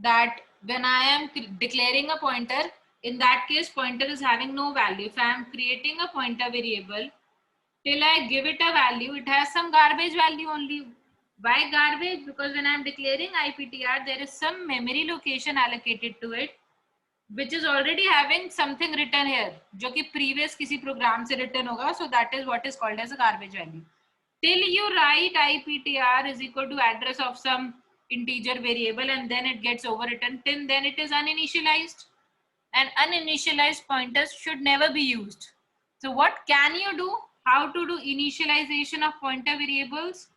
that when I am declaring a pointer, in that case pointer is having no value. If I am creating a pointer variable, till I give it a value, it has some garbage value only. Why garbage? Because when I am declaring IPTR, there is some memory location allocated to it which is already having something written here जो कि previous किसी program से written होगा, so that is what is called as a garbage value. Till you write IPTR is equal to address of some integer variable and then it gets overwritten, till then it is uninitialized, and uninitialized pointers should never be used. So what can you do? How to do initialization of pointer variables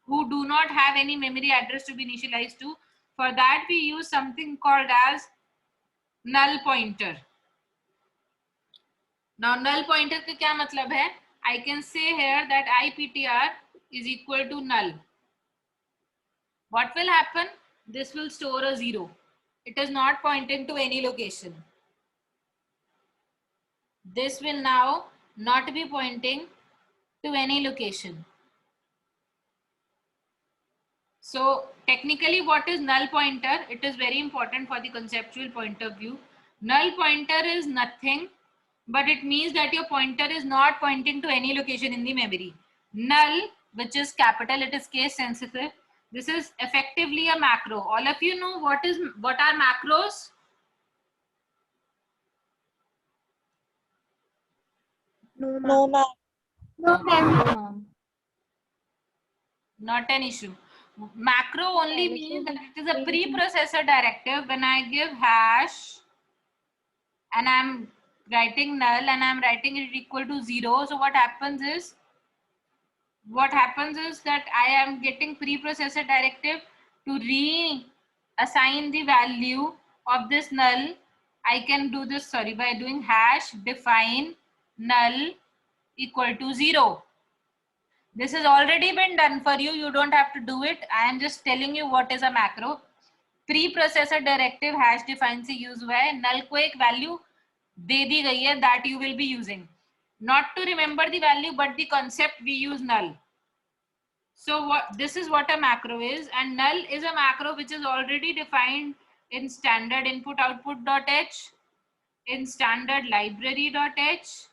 who do not have any memory address to be initialized to? For that we use something called as null pointer. Now null pointer का क्या मतलब है? I can say here that IPTR is equal to null. What will happen? This will store a 0. It is not pointing to any location. This will now not be pointing to any location. So technically what is null pointer? It is very important for the conceptual point of view. Null pointer is nothing, but it means that your pointer is not pointing to any location in the memory. Null, which is capital, it is case sensitive. This is effectively a macro. All of you know what are macros? No, No, ma'am. ma'am. No, ma'am. Not an issue. Macro only means that it is a preprocessor directive. When I give hash and I'm writing null and I'm writing it equal to 0, so what happens is that I am getting preprocessor directive to reassign the value of this null. I can do this, by doing hash define null equal to 0. This has already been done for you. You don't have to do it. I am just telling you what is a macro. Preprocessor directive hash define से use हुआ है. Null को एक value दे दी गई है that you will be using. Not to remember the value, but the concept we use null. So this is what a macro is, and null is a macro which is already defined in standard input output.h, in standard library.h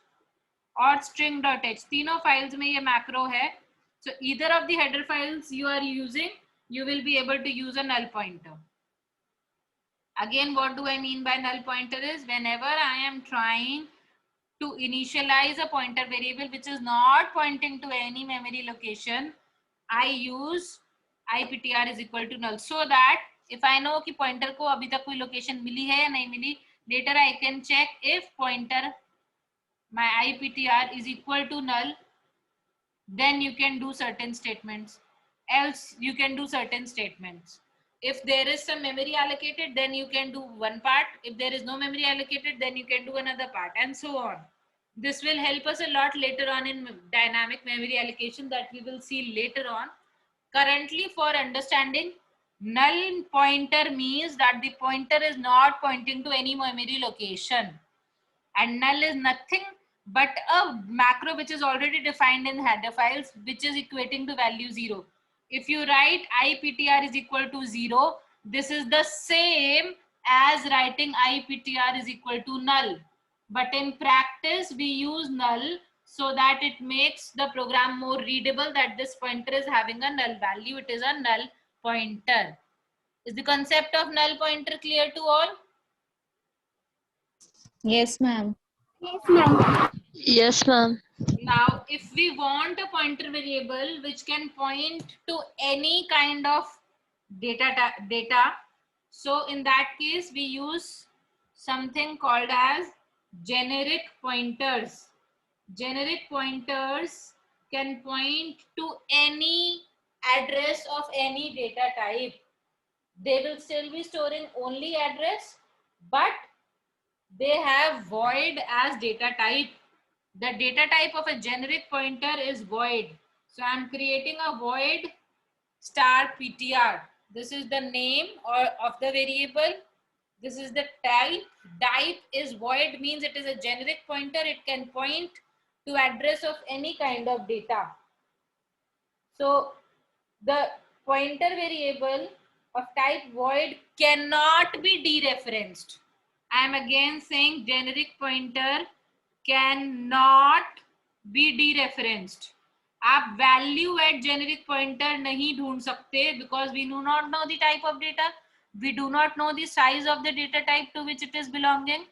और string.h. तीनों files में ये macro है. So either of the header files you are using, you will be able to use a null pointer. Again, what do I mean by null pointer is whenever I am trying to initialize a pointer variable which is not pointing to any memory location, I use IPTR is equal to null, so that if I know कि pointer को अभी तक कोई location मिली है या नहीं मिली, later I can check if pointer my IPTR is equal to null, then you can do certain statements, else you can do certain statements. If there is some memory allocated, then you can do one part. If there is no memory allocated, then you can do another part, and so on. This will help us a lot later on in dynamic memory allocation that we will see later on. Currently, for understanding, null pointer means that the pointer is not pointing to any memory location, and null is nothing but a macro which is already defined in header files, which is equating to value 0. If you write IPTR is equal to 0, this is the same as writing IPTR is equal to null. But in practice, we use null so that it makes the program more readable, that this pointer is having a null value. It is a null pointer. Is the concept of null pointer clear to all? Yes, ma'am. Yes, ma'am. Yes, ma'am. Now, if we want a pointer variable which can point to any kind of data, so in that case we use something called as generic pointers. Generic pointers can point to any address of any data type. They will still be storing only address, but they have void as data type. The data type of a generic pointer is void. So I'm creating a void star PTR. This is the name of the variable. This is the type. Type is void, means it is a generic pointer. It can point to address of any kind of data. So the pointer variable of type void cannot be dereferenced. I am again saying generic pointer cannot be dereferenced. आप value at generic pointer नहीं ढूंढ सकते because we do not know the type of data. We do not know the size of the data type to which it is belonging.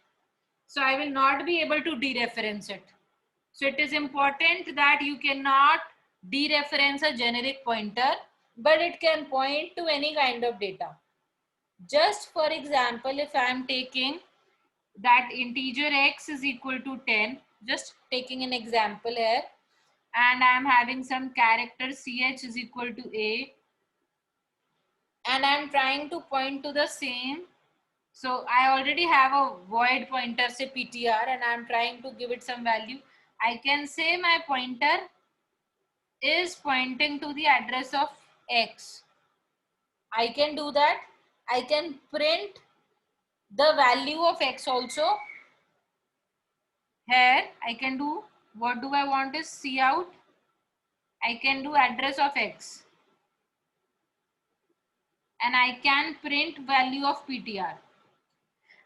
So I will not be able to dereference it. So it is important that you cannot dereference a generic pointer, but it can point to any kind of data. Just for example, if I am taking that integer x is equal to 10, just taking an example here, and I am having some character ch is equal to a, and I am trying to point to the same. So I already have a void pointer, say ptr, and I am trying to give it some value. I can say my pointer is pointing to the address of x. I can do that. I can print the value of x also. Here I can do, what do I want is cout. I can do address of x, and I can print value of ptr.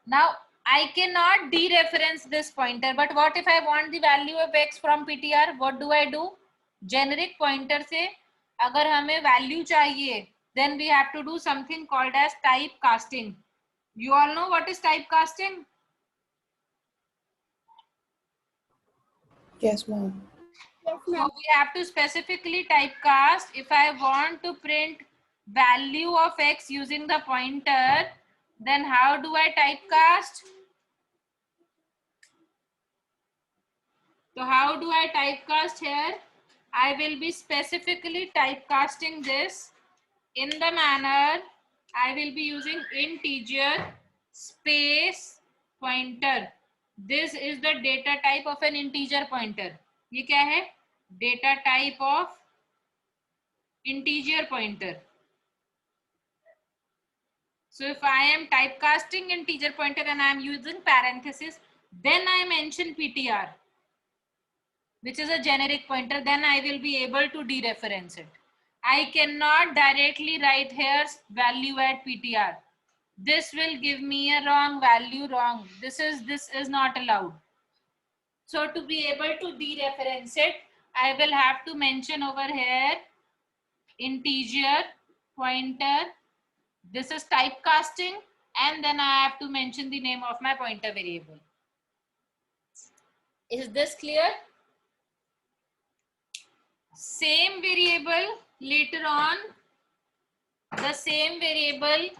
Now I cannot dereference this pointer, but what if I want the value of x from ptr? What do I do? Generic pointer से अगर हमें value चाहिए, then we have to do something called as typecasting. You all know what is typecasting? Yes, ma'am. Yes, So ma'am. we have to specifically typecast. If I want to print value of x using the pointer, then how do I typecast? So how do I typecast here? I will be specifically typecasting this in the manner I will be using integer space pointer. This is the data type of an integer pointer. ये क्या है? Data type of integer pointer. So if I am typecasting integer pointer and I am using parenthesis, then I mention ptr, which is a generic pointer, then I will be able to dereference it. I cannot directly write here value at ptr. This will give me a wrong value, wrong. This is not allowed. So to be able to dereference it, I will have to mention over here integer pointer. This is typecasting, and then I have to mention the name of my pointer variable. Is this clear? Same variable later on, the same variable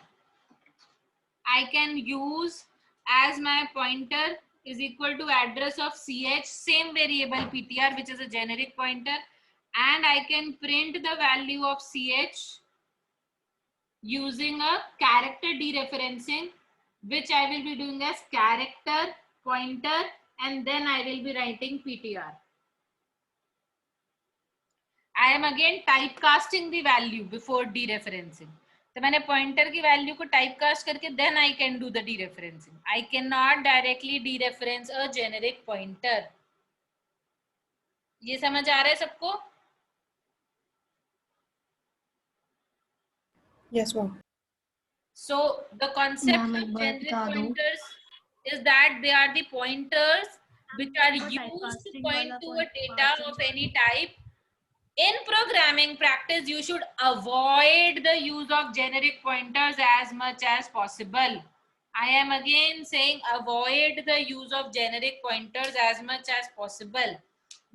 I can use as my pointer is equal to address of ch, same variable ptr, which is a generic pointer, and I can print the value of ch using a character dereferencing, which I will be doing as character pointer, and then I will be writing ptr. I am again typecasting the value before dereferencing. तो मैंने pointer की value को typecast करके then I can do the dereferencing. I cannot directly dereference a generic pointer. ये समझ आ रहा है सबको? Yes, ma'am. So the concept of generic pointers is that they are the pointers which are used to point to a data of any type. In programming practice, you should avoid the use of generic pointers as much as possible. I am again saying avoid the use of generic pointers as much as possible,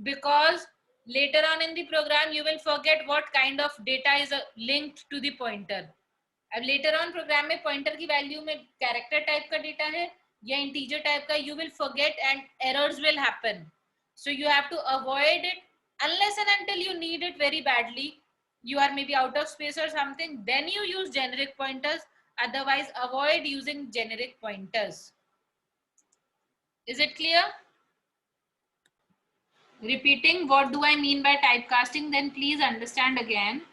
because later on in the program you will forget what kind of data is linked to the pointer. अब later on program में pointer की value में character type का data है या integer type का, you will forget and errors will happen. So you have to avoid it unless and until you need it very badly. You are maybe out of space or something, then you use generic pointers. Otherwise, avoid using generic pointers. Is it clear? Repeating, what do I mean by typecasting? Then please understand again.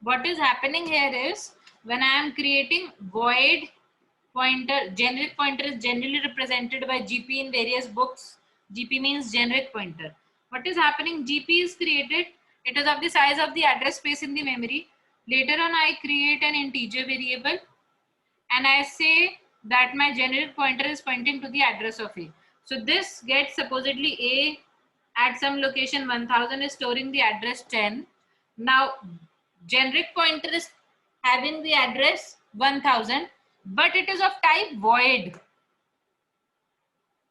What is happening here is when I am creating void pointer, generic pointer is generally represented by GP in various books. GP means generic pointer. What is happening? GP is created. It is of the size of the address space in the memory. Later on, I create an integer variable and I say that my generic pointer is pointing to the address of A. So this gets supposedly A at some location 1000 is storing the address 10. Now generic pointer is having the address 1000, but it is of type void.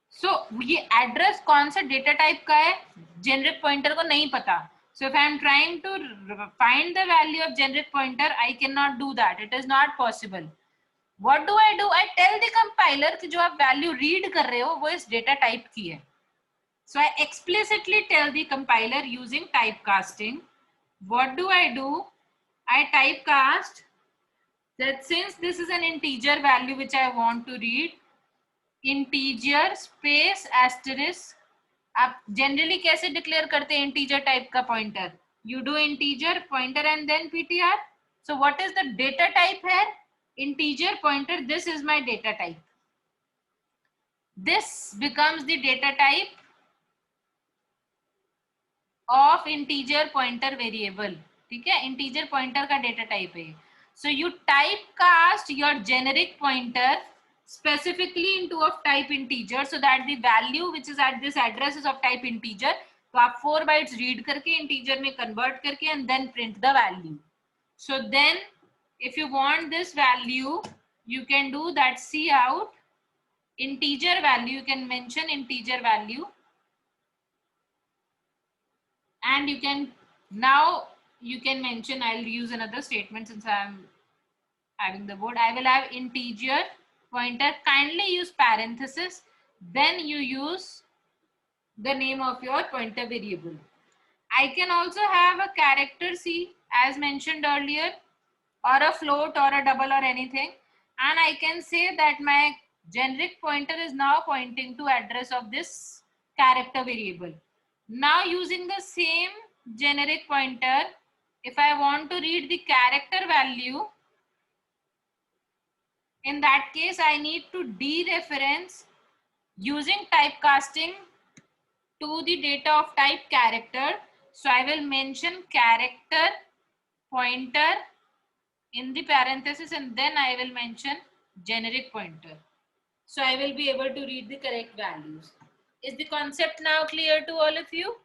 So ये address कौन सा data type का है generic pointer को नहीं पता. So if I am trying to find the value of generic pointer, I cannot do that. It is not possible. What do? I tell the compiler कि जो आप value read कर रहे हो वो इस data type की है. So I explicitly tell the compiler using typecasting. What do? I typecast that since this is an integer value which I want to read, integer space asterisk. आप generally कैसे declare करते हैं integer type का pointer? You do integer pointer and then ptr. So what is the data type है? Integer pointer. This is my data type. This becomes the data type of integer pointer variable. ठीक है, integer pointer का data type है. So you type cast your generic pointer specifically into of type integer so that the value which is at this address is of type integer. तो आप 4 bytes read करके integer में convert करके and then print the value. So then if you want this value you can do that cout integer value. You can mention integer value and you can now you can mention, I'll use another statement since I'm having the board. I will have integer pointer, kindly use parenthesis, then you use the name of your pointer variable. I can also have a character C as mentioned earlier, or a float or a double or anything, and I can say that my generic pointer is now pointing to address of this character variable. Now using the same generic pointer, if I want to read the character value, in that case I need to dereference using typecasting to the data of type character. So I will mention character pointer in the parenthesis and then I will mention generic pointer. So I will be able to read the correct values. Is the concept now clear to all of you?